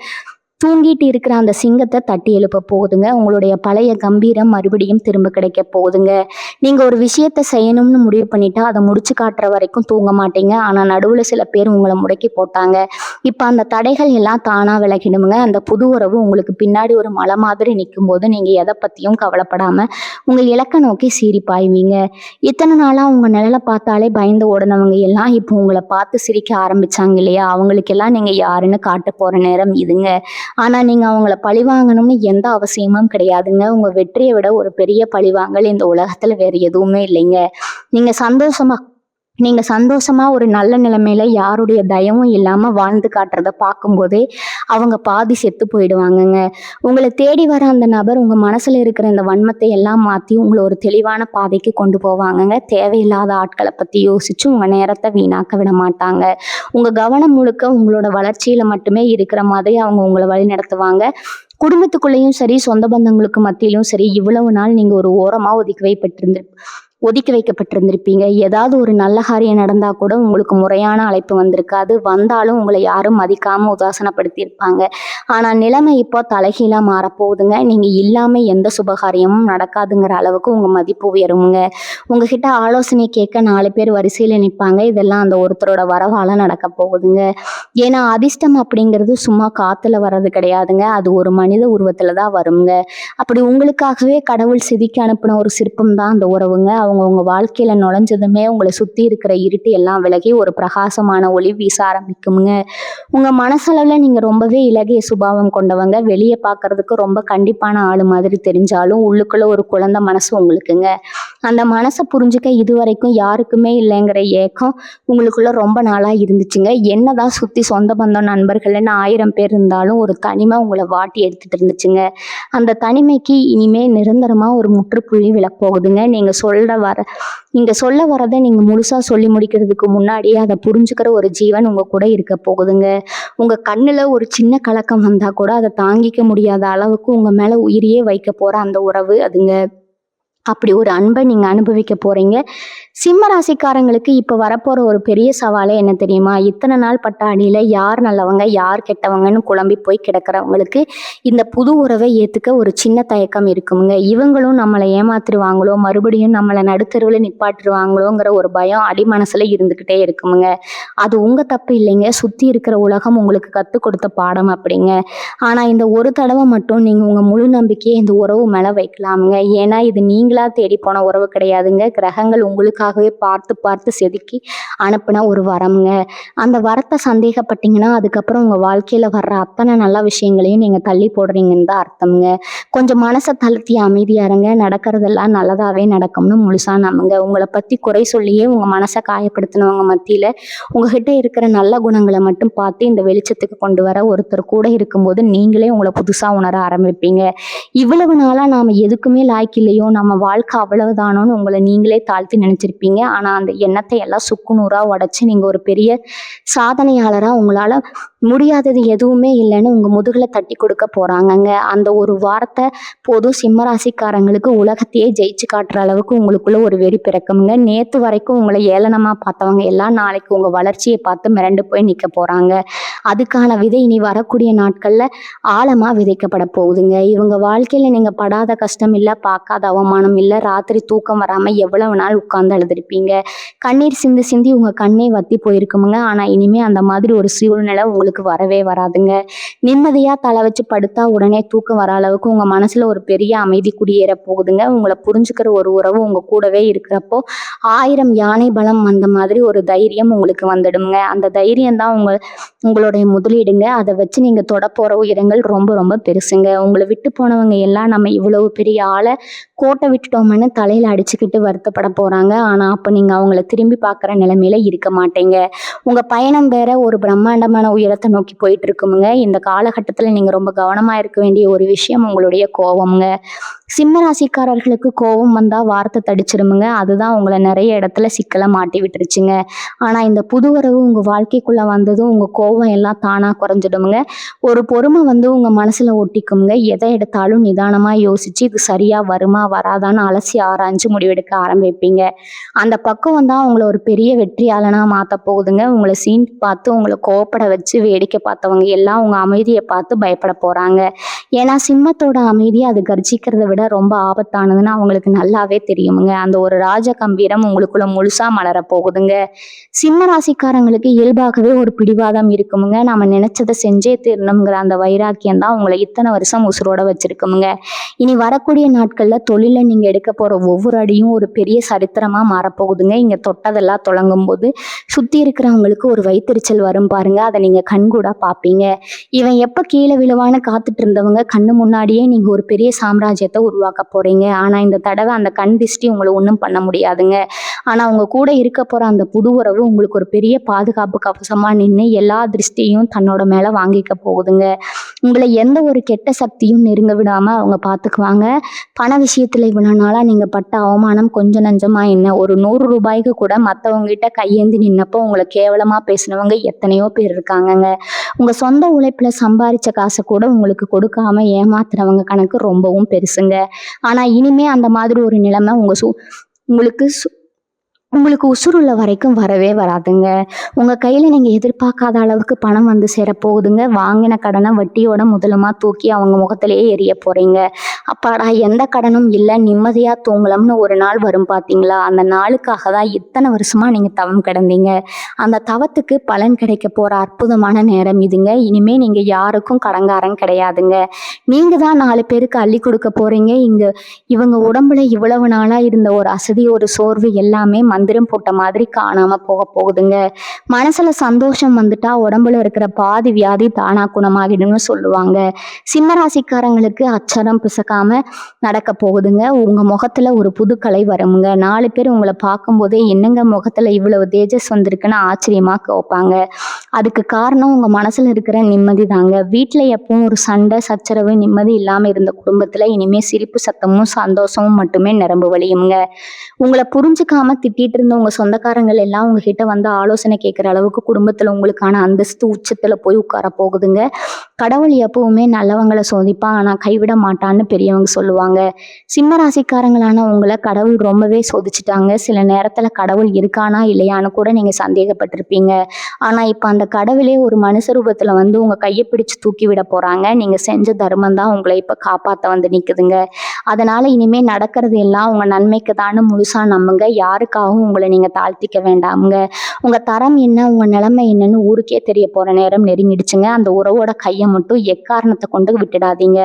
தூங்கிட்டு இருக்கிற அந்த சிங்கத்தை தட்டி எழுப்ப போகுதுங்க. உங்களுடைய பழைய கம்பீரம் மறுபடியும் திரும்ப கிடைக்க போகுதுங்க. நீங்க ஒரு விஷயத்த செய்யணும்னு முடிவு பண்ணிட்டா அதை முடிச்சு காட்டுற வரைக்கும் தூங்க மாட்டீங்க. ஆனா நடுவுல சில பேர் உங்களை முடக்கி போட்டாங்க. இப்ப அந்த தடைகள் எல்லாம் தானா விலகிடுமுங்க. அந்த புது உறவு உங்களுக்கு பின்னாடி ஒரு மலை மாதிரி நிற்கும் போது நீங்க எதை பத்தியும் கவலைப்படாம உங்க இலக்கை நோக்கி சீறி பாய்வீங்க. இத்தனை நாளா உங்க நிழலை பார்த்தாலே பயந்து ஓடினவங்க எல்லாம் இப்போ உங்களை பார்த்து சிரிக்க ஆரம்பிச்சாங்க இல்லையா? அவங்களுக்கெல்லாம் நீங்க யாருன்னு காட்ட போற நேரம் இதுங்க. ஆனா நீங்க அவங்கள பழிவாங்கணும்னு எந்த அவசியமும் கிடையாதுங்க. உங்க வெற்றியை விட ஒரு பெரிய பழிவாங்கல் இந்த உலகத்துல வேற எதுவுமே இல்லைங்க. நீங்க சந்தோஷமா ஒரு நல்ல நிலைமையில யாருடைய தயவும் இல்லாம வாழ்ந்து காட்டுறத பார்க்கும்போதே அவங்க பாதி செத்து போயிடுவாங்கங்க. உங்களை தேடி வர அந்த நபர் உங்க மனசுல இருக்கிற இந்த வன்மத்தை எல்லாம் மாத்தி உங்களை ஒரு தெளிவான பாதைக்கு கொண்டு போவாங்கங்க. தேவையில்லாத ஆட்களை பத்தி யோசிச்சு உங்க நேரத்தை வீணாக்க விட மாட்டாங்க. உங்க கவனம் முழுக்க உங்களோட வளர்ச்சியில மட்டுமே இருக்கிற மாதிரி அவங்க உங்களை வழி நடத்துவாங்க. குடும்பத்துக்குள்ளேயும் சரி, சொந்த பந்தங்களுக்கு மத்தியிலும் சரி, இவ்வளவு நாள் நீங்க ஒரு ஓரமா ஒதுக்கி வைப்பட்டிருந்து ஒதுக்கி வைக்கப்பட்டிருந்திருப்பீங்க. ஏதாவது ஒரு நல்ல காரியம் நடந்தா கூட உங்களுக்கு முறையான அழைப்பு வந்திருக்காது. வந்தாலும் உங்களை யாரும் மதிக்காம உதாசனப்படுத்தியிருப்பாங்க. ஆனா நிலைமை இப்போ தலைகீழா மாறப்போகுதுங்க. நீங்க இல்லாம எந்த சுபகாரியமும் நடக்காதுங்கிற அளவுக்கு உங்க மதிப்பு உயருங்க. உங்ககிட்ட ஆலோசனை கேட்க 4 பேர் வரிசையில நிப்பாங்க. இதெல்லாம் அந்த ஒருத்தரோட வரவால நடக்க போகுதுங்க. ஏன்னா அதிர்ஷ்டம் அப்படிங்கிறது சும்மா காத்துல வர்றது கிடையாதுங்க. அது ஒரு மனித உருவத்துல தான் வருங்க. அப்படி உங்களுக்காகவே கடவுள் செதுக்கி அனுப்பின ஒரு சிற்பம் தான் அந்த உறவுங்க. அவங்க உங்க வாழ்க்கையில நுழைஞ்சதுமே உங்களை சுத்தி இருக்கிற இருட்டு எல்லாம் விலகி ஒரு பிரகாசமான ஒளி வீச ஆரம்பிக்குங்க. உங்க மனசளவுல நீங்க ரொம்பவே இலகிய சுபாவம் கொண்டவங்க. வெளியே பார்க்கறதுக்கு ரொம்ப கண்டிப்பான ஆளு மாதிரி தெரிஞ்சாலும் உள்ளுக்குள்ள ஒரு குழந்தை மனசு உங்களுக்குங்க. அந்த மனசை புரிஞ்சுக்க இதுவரைக்கும் யாருக்குமே இல்லைங்கிற ஏக்கம் உங்களுக்குள்ள ரொம்ப நாளா இருந்துச்சுங்க. என்னதான் சுத்தி சொந்த பந்தம் நண்பர்கள்னு 1000 பேர் இருந்தாலும் ஒரு தனிமை உங்களை வாட்டி எடுத்துட்டு இருந்துச்சுங்க. அந்த தனிமைக்கு இனிமே நிரந்தரமா ஒரு முற்றுப்புள்ளி விழப்போகுதுங்க. நீங்க சொல்ல வரதை நீங்க முழுசா சொல்லி முடிக்கிறதுக்கு முன்னாடியே அதை புரிஞ்சுக்கிற ஒரு ஜீவன் உங்க கூட இருக்க போகுதுங்க. உங்க கண்ணுல ஒரு சின்ன கலக்கம் வந்தா கூட அதை தாங்கிக்க முடியாத அளவுக்கு உங்க மேல உயிரையே வைக்க போற அந்த உறவு அதுங்க. அப்படி ஒரு அன்பை நீங்க அனுபவிக்க போறீங்க. சிம்ம ராசிக்காரங்களுக்கு இப்ப வரப்போற ஒரு பெரிய சவாலே என்ன தெரியுமா? இத்தனை நாள் பட்ட அடியில யார் நல்லவங்க யார் கெட்டவங்கன்னு குழம்பி போய் கிடக்கிறவங்களுக்கு இந்த புது உறவை ஏத்துக்க ஒரு சின்ன தயக்கம் இருக்குங்க. இவங்களும் நம்மளை ஏமாத்திருவாங்களோ, மறுபடியும் நம்மளை நடுத்தருவில் நிப்பாட்டிருவாங்களோங்கிற ஒரு பயம் அடி மனசுல இருந்துகிட்டே இருக்குமுங்க. அது உங்க தப்பு இல்லைங்க. சுத்தி இருக்கிற உலகம் உங்களுக்கு கத்துக் கொடுத்த பாடம் அப்படிங்க. ஆனா இந்த ஒரு தடவை மட்டும் நீங்க உங்க முழு நம்பிக்கையை இந்த உறவு மேல வைக்கலாமுங்க. ஏன்னா இது நீங்களா தேடி போன உறவு கிடையாதுங்க. கிரகங்கள் உங்களுக்காகவே பார்த்து பார்த்து செதுக்கி அனுப்புன ஒரு வரம்ங்க. அந்த வரத்தை சந்தேகப்பட்டீங்கன்னா அதுக்கப்புறம் உங்க வாழ்க்கையில வர்ற அத்தனை நல்ல விஷயங்களையும் நீங்க தள்ளி போடுறீங்கன்னு தான் அர்த்தம்ங்க. கொஞ்சம் மனசை தளர்த்தி அமைதியா இருங்க. நடக்கிறதெல்லாம் நல்லதாவே நடக்கும்னு முழுசா நம்புங்க. உங்களை பத்தி குறை சொல்லியே உங்க மனசை காயப்படுத்தினவங்க மத்தியில உங்ககிட்ட இருக்கிற நல்ல குணங்களை மட்டும் பார்த்து இந்த வெளிச்சத்துக்கு கொண்டு வர ஒருத்தர் கூட இருக்கும்போது நீங்களே உங்களை புதுசா உணர ஆரம்பிப்பீங்க. இவ்வளவு நாளா நாம எதுக்குமே லாய்க்கு இல்லையோ, நம்ம வாழ்க்கை அவ்வளவுதானோன்னு உங்களை நீங்களே தாழ்த்தி நினைச்சிருப்பீங்க. ஆனா அந்த எண்ணத்தை எல்லாம் சுக்குநூறா உடைச்சு நீங்க ஒரு பெரிய சாதனையாளரா உங்களால முடியாதது எதுவுமே இல்லைன்னு உங்க முதுகுல தட்டி கொடுக்க போறாங்கங்க. அந்த ஒரு வார்த்தை போதும் சிம்மராசிக்காரங்களுக்கு உலகத்தையே ஜெயிச்சு காட்டுற அளவுக்கு உங்களுக்குள்ள ஒரு வெறி பிறக்குங்க. நேத்து வரைக்கும் உங்களை ஏளனமா பார்த்தவங்க எல்லாம் நாளைக்கு உங்க வளர்ச்சியை பார்த்து மிரண்டு போய் நிக்க போறாங்க. அதுக்கான விதை இனி வரக்கூடிய நாட்கள்ல ஆழமா விதைக்கப்பட போகுதுங்க. இவங்க வாழ்க்கையில நீங்க படாத கஷ்டம் இல்ல, பார்க்காத அவமானம் இல்ல, ராத்திரி தூக்கம் வராம எவ்வளவு நாள் உட்கார்ந்து அழுதுருப்பீங்க. கண்ணீர் சிந்தி சிந்தி உங்க கண்ணே வத்தி போயிருக்குமுங்க. ஆனா இனிமே அந்த மாதிரி ஒரு சூழ்நிலை உங்களுக்கு வரவே வராதுங்க. நிம்மதியா தலை வச்சு படுத்தா உடனே தூக்கம் வர அளவுக்கு உங்க மனசுல ஒரு பெரிய அமைதி குடியேற போகுதுங்க. உங்களை புரிஞ்சுக்கிற ஒரு உறவு உங்க கூடவே இருக்கிறப்போ 1000 யானை பலம் வந்த மாதிரி ஒரு தைரியம் உங்களுக்கு வந்துடுங்க. அந்த தைரியம் தான் உங்களுடைய முதலீடுங்க. அதை வச்சு நீங்க தொட போற உயரங்கள் ரொம்ப ரொம்ப பெருசுங்க. உங்களை விட்டு போனவங்க எல்லாம் நம்ம இவ்வளவு பெரிய ஆளை கோட்டை விட்டுட்டோம்னு தலையில அடிச்சுக்கிட்டு வருத்தப்பட போறாங்க. ஆனா அப்ப நீங்க அவங்கள திரும்பி பார்க்குற நிலைமையில இருக்க மாட்டீங்க. உங்க பயணம் வேற ஒரு பிரம்மாண்டமான உயரத்தை நோக்கி போயிட்டு இருக்குமுங்க. இந்த காலகட்டத்துல நீங்க ரொம்ப கவனமா இருக்க வேண்டிய ஒரு விஷயம் உங்களுடைய கோபம்ங்க. சிம்ம ராசிக்காரர்களுக்கு கோபம் வந்தா வார்த்தை தடிச்சிருமுங்க. அதுதான் உங்களை நிறைய இடத்துல சிக்கலை மாட்டி விட்டுருச்சுங்க. ஆனா இந்த புது உறவு உங்க வாழ்க்கைக்குள்ள வந்ததும் உங்க கோபம் எல்லாம் தானா குறைஞ்சிடுமுங்க. ஒரு பொறுமை உங்க மனசுல ஒட்டிக்குமுங்க. எதை எடுத்தாலும் நிதானமா யோசிச்சு இது சரியா வருமா வராதான்னு அலசி ஆராய்ஞ்சு முடிவெடுக்க ஆரம்பிப்பீங்க. அந்த பக்குவம் தான் உங்களை ஒரு பெரிய வெற்றியாளனா மாத்த போகுதுங்க. உங்களை சீண்டி பார்த்து உங்களை கோவப்பட வச்சு வேடிக்கை பார்த்தவங்க எல்லாம் உங்க அமைதியை பார்த்து பயப்பட போறாங்க. ஏன்னா சிம்மத்தோட அமைதி அது கர்ஜிக்கிறத விட ரொம்ப ஆபத்தானதுன்னு அவங்களுக்கு நல்லாவே தெரியுமுங்க. அந்த ஒரு ராஜ கம்பீரம் உங்களுக்குள்ள முழுசா மலர போகுதுங்க. சிம்ம ராசிக்காரங்களுக்கு இயல்பாகவே ஒரு பிடிவாதம் இருக்குமுங்க. நாம நினைச்சதை செஞ்சே தீரணுங்கிற அந்த வைராக்கியம் தான் உங்களை இத்தனை வருஷம் உசுரோட வச்சிருக்குமுங்க. இனி வரக்கூடிய நாட்கள்ல தொழில நீங்க எடுக்க போற ஒவ்வொரு அடியும் ஒரு பெரிய சரித்திரமா மாறப்போகுதுங்க. இங்க தொட்டதெல்லாம் தொடங்கும் போது சுத்தி இருக்கிறவங்களுக்கு ஒரு வயிற்றுச்சல் வரும் பாருங்க. அதை நீங்க கண்கூடா பார்ப்பீங்க. இவன் எப்ப கீழே விழுவான்னு காத்துட்டு இருந்தவங்க கண்ணு முன்னாடியே நீங்க ஒரு பெரிய சாம்ராஜ்யத்தை உருவாக்க போறீங்க. ஆனா இந்த தடவை அந்த கண் திஷ்டி உங்களை ஒன்றும் பண்ண முடியாதுங்க. ஆனா உங்க கூட இருக்க போற அந்த புது உறவு உங்களுக்கு ஒரு பெரிய பாதுகாப்பு கவசமா நின்று எல்லா திருஷ்டியும் தன்னோட மேல வாங்கிக்க போகுதுங்க. உங்களை எந்த ஒரு கெட்ட சக்தியும் நெருங்க விடாம அவங்க பார்த்துக்குவாங்க. பண விஷயத்துல இவ்வளவு நாளா நீங்க பட்ட அவமானம் கொஞ்சம் நஞ்சமா என்ன, ஒரு 100 ரூபாய்க்கு கூட மற்றவங்க கிட்ட கையேந்தி நின்னப்போ உங்களை கேவலமா பேசினவங்க எத்தனையோ பேர் இருக்காங்கங்க. உங்க சொந்த உழைப்புல சம்பாரிச்ச காசை கூட உங்களுக்கு கொடுக்காம ஏமாத்துறவங்க கணக்கு ரொம்பவும் பெருசுங்க. ஆனா இனிமே அந்த மாதிரி ஒரு நிலைமை உங்களுக்கு உங்களுக்கு உசுருள்ள வரைக்கும் வரவே வராதுங்க. உங்க கையில நீங்க எதிர்பார்க்காத அளவுக்கு பணம் வந்து சேரப்போகுதுங்க. வாங்கின கடன வட்டியோட முதலுமா தூக்கி அவங்க முகத்திலேயே எறிய போறீங்க. அப்பாடா! எந்த கடனும் இல்ல, நிம்மதியா தூங்கலாம்னு ஒரு நாள் வரும் பார்த்தீங்களா? அந்த நாளுக்காக தான் இத்தன வருஷமா நீங்க தவம் கிடந்தீங்க. அந்த தவத்துக்கு பலன் கிடைக்க போற அற்புதமான நேரம் இதுங்க. இனிமே நீங்க யாருக்கும் கடன்காரன் கிடையாதுங்க. நீங்க தான் 4 பேருக்கு அள்ளி கொடுக்க போறீங்க. இவங்க உடம்புல இவ்வளவு நாளா இருந்த ஒரு அசதி, ஒரு சோர்வு எல்லாமே மந்திரம் போட்ட மாதிரி காணாம போக போகுதுங்க. மனசுல சந்தோஷம் வந்துட்டா உடம்புல இருக்கிற பாதி வியாதி தானா குணமாகிடும்னு சொல்லுவாங்க. சிம்மராசிக்காரங்களுக்கு அச்சரம் பிசக்காம நடக்க போகுதுங்க. உங்க முகத்துல ஒரு புது கலை வருங்க. 4 பேர் உங்களை பார்க்கும்போதே என்னங்க முகத்துல இவ்வளவு தேஜஸ் வந்திருக்குன்னு ஆச்சரியமா கேட்பாங்க. அதுக்கு காரணம் உங்க மனசுல இருக்கிற நிம்மதி தாங்க. வீட்டுல எப்பவும் ஒரு சண்டை சச்சரவு நிம்மதி இல்லாம இருந்த குடும்பத்துல இனிமே சிரிப்பு சத்தமும் சந்தோஷமும் மட்டுமே நிரம்பு வழியுங்க. உங்களை புரிஞ்சுக்காம திட்டிட்டு இருந்த உங்க சொந்தக்காரங்கள் எல்லாம் உங்ககிட்ட வந்து ஆலோசனை கேட்கிற அளவுக்கு குடும்பத்துல உங்களுக்கான அந்தஸ்து உச்சத்துல போய் உட்கார போகுதுங்க. கடவுள் எப்பவுமே நல்லவங்களை சோதிப்பா, ஆனா கைவிட மாட்டான்னு பெரியவங்க சொல்லுவாங்க. சிம்ம ராசிக்காரங்களான உங்களை கடவுள் ரொம்பவே சோதிச்சுட்டாங்க. சில நேரத்துல கடவுள் இருக்கானா இல்லையான்னு கூட நீங்க சந்தேகப்பட்டிருப்பீங்க. ஆனா இப்ப அந்த கடவுளே ஒரு மனுஷ ரூபத்துல வந்து உங்க கையை பிடிச்சு தூக்கி விட போறாங்க. நீங்க செஞ்ச தர்மம் தான் உங்களை இப்ப காப்பாத்த வந்து நிக்குதுங்க. அதனால இனிமே நடக்கிறது எல்லாம் உங்க நன்மைக்கு தானே முழுசா நம்புங்க. யாருக்காகவும் உங்களை நீங்க தாழ்த்திக்க வேண்டாமுங்க. உங்க தரம் என்ன, உங்க நிலைமை என்னன்னு ஊருக்கே தெரிய போற நேரம் நெருங்கிடுச்சுங்க. அந்த உறவோட கையை மட்டும் எக்காரணத்தை கொண்டு விட்டுடாதீங்க.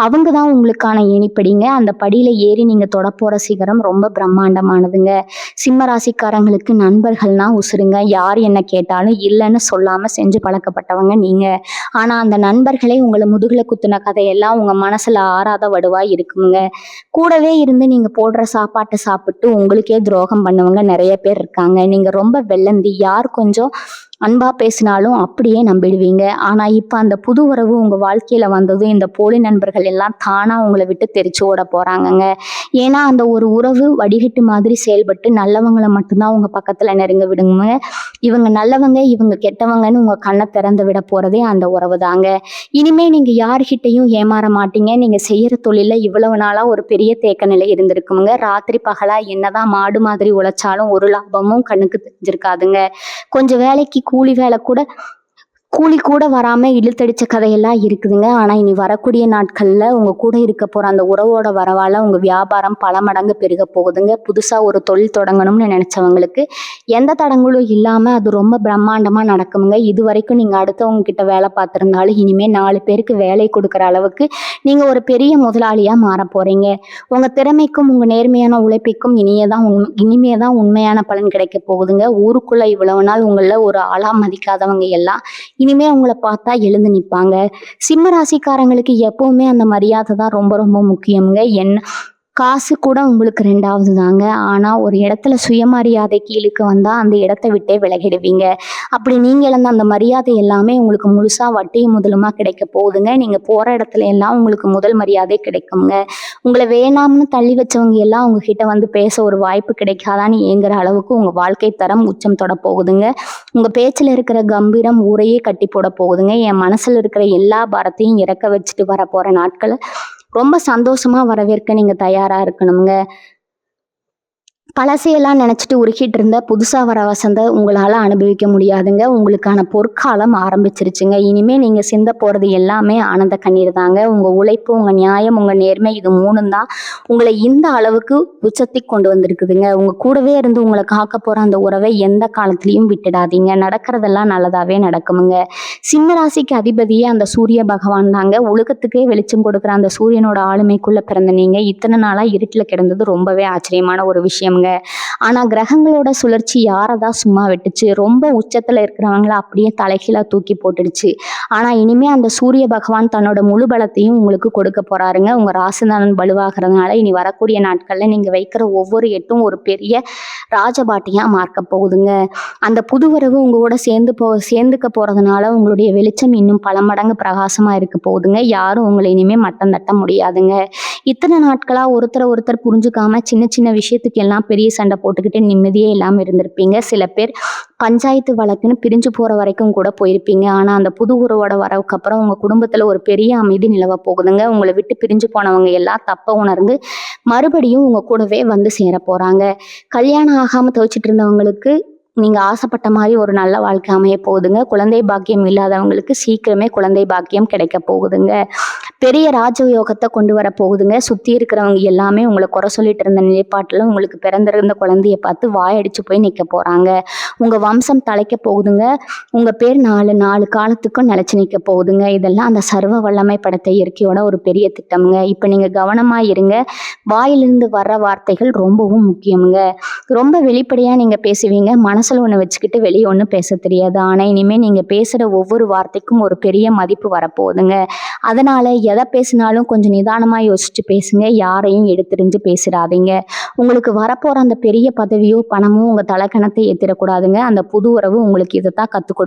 அவங்க தான் உங்களுக்கான இனிப்படிங்க. அந்த படியில ஏறி நீங்க தொட போற சிகரம் ரொம்ப பிரம்மாண்டமானதுங்க. சிம்ம ராசிக்காரங்களுக்கு நண்பர்கள்னா உசுருங்க. யார் என்ன கேட்டாலும் இல்லைன்னு சொல்லாம செஞ்சு பழக்கப்பட்டவங்க நீங்க. ஆனா அந்த நண்பர்களே உங்களை முதுகுல குத்துன கதையெல்லாம் உங்க மனசுல ஆறாத வடுவா இருக்குங்க. கூடவே இருந்து நீங்க போடுற சாப்பாட்டை சாப்பிட்டு உங்களுக்கே துரோகம் பண்ணவங்க நிறைய பேர் இருக்காங்க. நீங்க ரொம்ப வெள்ளந்தி. யார் கொஞ்சம் அன்பா பேசினாலும் அப்படியே நம்பிடுவீங்க. ஆனா இப்ப அந்த புது உறவு உங்க வாழ்க்கையில வந்ததும் இந்த போலி நண்பர்கள் எல்லாம் தானா உங்களை விட்டு தெரிச்சு ஓட போறாங்கங்க. ஏன்னா அந்த ஒரு உறவு வடிகட்டு மாதிரி செயல்பட்டு நல்லவங்களை மட்டும்தான் உங்க பக்கத்துல நெருங்க விடுங்க. இவங்க நல்லவங்க இவங்க கெட்டவங்கன்னு உங்க கண்ணை திறந்து விட போறதே அந்த உறவு தாங்க. இனிமே நீங்க யாருகிட்டையும் ஏமாற மாட்டீங்க. நீங்க செய்யற தொழில இவ்வளவு நாளா ஒரு பெரிய தேக்க நிலை இருந்திருக்குங்க. ராத்திரி பகலா என்னதான் மாடு மாதிரி உழைச்சாலும் ஒரு லாபமும் கண்ணுக்கு தெரிஞ்சிருக்காதுங்க. கொஞ்சம் வேலைக்கு கூலி கூட வராம இழுத்தடிச்ச கதையெல்லாம் இருக்குதுங்க. ஆனா இனி வரக்கூடிய நாட்கள்ல உங்க கூட இருக்க போற அந்த உறவோட வரவால உங்க வியாபாரம் பல மடங்கு பெருக போகுதுங்க. புதுசா ஒரு தொழில் தொடங்கணும்னு நினைச்சவங்களுக்கு எந்த தடங்களும் இல்லாம அது ரொம்ப பிரம்மாண்டமா நடக்குங்க. இது வரைக்கும் நீங்க அடுத்தவங்க கிட்ட வேலை பார்த்திருந்தாலும் இனிமே 4 பேருக்கு வேலை கொடுக்குற அளவுக்கு நீங்க ஒரு பெரிய முதலாளியா மாற போறீங்க. உங்க திறமைக்கும் உங்க நேர்மையான உழைப்பிற்கும் இனிமேதான் உண்மையான பலன் கிடைக்க போகுதுங்க. ஊருக்குள்ள இவ்வளவு நாள் உங்கள ஒரு ஆளா மதிக்காதவங்க எல்லாம் இனிமே உங்களை பார்த்தா எழுந்து நிற்பாங்க. சிம்ம ராசிக்காரங்களுக்கு எப்பவுமே அந்த மரியாதை தான் ரொம்ப ரொம்ப முக்கியங்க. காசு கூட உங்களுக்கு 2வது தாங்க. ஆனா ஒரு இடத்துல சுயமரியாதை கீழுக்கு வந்தா அந்த இடத்த விட்டே விலகிடுவீங்க. அப்படி நீங்க இழந்த அந்த மரியாதை எல்லாமே உங்களுக்கு முழுசா வட்டியும் முதலுமா கிடைக்க போகுதுங்க. நீங்க போற இடத்துல எல்லாம் உங்களுக்கு முதல் மரியாதை கிடைக்குங்க. உங்களை வேணாம்னு தள்ளி வச்சவங்க எல்லாம் உங்ககிட்ட வந்து பேச ஒரு வாய்ப்பு கிடைக்காதான்னு ஏங்குற அளவுக்கு உங்க வாழ்க்கை தரம் உச்சம் தொட போகுதுங்க. உங்க பேச்சுல இருக்கிற கம்பீரம் ஊரையே கட்டி போட போகுதுங்க. என் மனசுல இருக்கிற எல்லா பாரத்தையும் இறக்க வச்சுட்டு வர போற நாட்களை ரொம்ப சந்தோஷமா வரவேற்க நீங்க தயாரா இருக்கணுங்க. பழசையெல்லாம் நினைச்சிட்டு உருகிட்டு இருந்த புதுசா வர வசந்த உங்களால அனுபவிக்க முடியாதுங்க. உங்களுக்கான பொற்காலம் ஆரம்பிச்சிருச்சுங்க. இனிமே நீங்க சிந்த போறது எல்லாமே ஆனந்த கண்ணீர் தாங்க. உங்க உழைப்பு, உங்க நியாயம், உங்க நேர்மை இது 3ம் தான் உங்களை இந்த அளவுக்கு உச்சத்தை கொண்டு வந்திருக்குதுங்க. உங்க கூடவே இருந்து உங்களை காக்க போற அந்த உறவை எந்த காலத்திலையும் விட்டுடாதீங்க. நடக்கிறதெல்லாம் நல்லதாவே நடக்குமுங்க. சிம்ம ராசிக்கு அதிபதியே அந்த சூரிய பகவான் தாங்க. உலகத்துக்கே வெளிச்சம் கொடுக்குற அந்த சூரியனோட ஆளுமைக்குள்ள பிறந்த நீங்க இத்தனை நாளா இருட்டுல கிடந்தது ரொம்பவே ஆச்சரியமான ஒரு விஷயம். ஆனா கிரகங்களோட சுழற்சி யாரதான் சும்மா விட்டுச்சு. ரொம்ப உச்சத்துல இருக்கிறவங்கள அப்படியே தலைகீழா தூக்கி போட்டுடுச்சு. ஆனா இனிமே அந்த சூரிய பகவான் தன்னோட முழு பலத்தையும் உங்களுக்கு கொடுக்க போறாருங்க. உங்க ராசிநாதன் வலுவாகிறதுனால இனி வரக்கூடிய நாட்கள்ல நீங்க வைக்கிற ஒவ்வொரு எட்டும் ஒரு பெரிய ராஜபாட்டியா மார்க்க போகுதுங்க. அந்த புது உறவு உங்க கூட சேர்ந்துக்க போறதுனால உங்களுடைய வெளிச்சம் இன்னும் பல மடங்கு பிரகாசமா இருக்க போகுதுங்க. யாரும் உங்களை இனிமே மட்டம் தட்ட முடியாதுங்க. இத்தனை நாட்களா ஒருத்தர் புரிஞ்சுக்காம சின்ன சின்ன விஷயத்துக்கு எல்லாம் பெரிய சண்டை போட்டுக்கிட்டு நிம்மதியே இல்லாம இருந்திருப்பீங்க. சில பேர் பஞ்சாயத்து வழக்குன்னு பிரிஞ்சு போற வரைக்கும் கூட போயிருப்பீங்க. ஆனா அந்த புது உறவோட வரவுக்கு அப்புறம் உங்க குடும்பத்துல ஒரு பெரிய அமைதி நிலவ போகுதுங்க. உங்களை விட்டு பிரிஞ்சு போனவங்க எல்லாம் தப்ப உணர்ந்து மறுபடியும் உங்க கூடவே வந்து சேர போறாங்க. கல்யாணம் ஆகாம தவிச்சிட்டு இருந்தவங்களுக்கு நீங்க ஆசைப்பட்ட மாதிரி ஒரு நல்ல வாழ்க்கை அமைய போகுதுங்க. குழந்தை பாக்கியம் இல்லாதவங்களுக்கு சீக்கிரமே குழந்தை பாக்கியம் கிடைக்க போகுதுங்க. பெரிய ராஜயோகத்தை கொண்டு வர போகுதுங்க. சுத்தி இருக்கிறவங்க எல்லாமே உங்களை குறை சொல்லிட்டு இருந்த நிலைப்பாட்டுல உங்களுக்கு பிறந்திருந்த குழந்தைய பார்த்து வாயடிச்சு போய் நிக்க போறாங்க. உங்க வம்சம் தலைக்க போகுதுங்க. உங்க பேர் 4 காலத்துக்கும் நிலைச்சு நிக்க போகுதுங்க. இதெல்லாம் அந்த சர்வ வல்லமை படைத்த இயற்கையோட ஒரு பெரிய திட்டம்ங்க. இப்ப நீங்க கவனமா இருங்க. வாயிலிருந்து வர்ற வார்த்தைகள் ரொம்பவும் முக்கியம்ங்க. ரொம்ப வெளிப்படையா நீங்க பேசுவீங்க. மனசுல ஒண்ணு வச்சுக்கிட்டு வெளியே ஒன்றும் பேச தெரியாது. ஆனா இனிமே நீங்க பேசுற ஒவ்வொரு வார்த்தைக்கும் ஒரு பெரிய மதிப்பு வரப்போகுதுங்க. அதனால எதை பேசினாலும் கொஞ்சம் நிதானமா யோசிச்சு பேசுங்க. யாரையும் எடுத்தெறிஞ்சு பேசிடாதீங்க. உங்களுக்கு வரப்போற அந்த பெரிய பதவியோ பணமோ உங்க தலைக்கணத்தை ஏத்திடக்கூடாதுங்க. அந்த புது உறவு உங்களுக்கு இதைத்தான் கத்துக் கொடுக்கும்.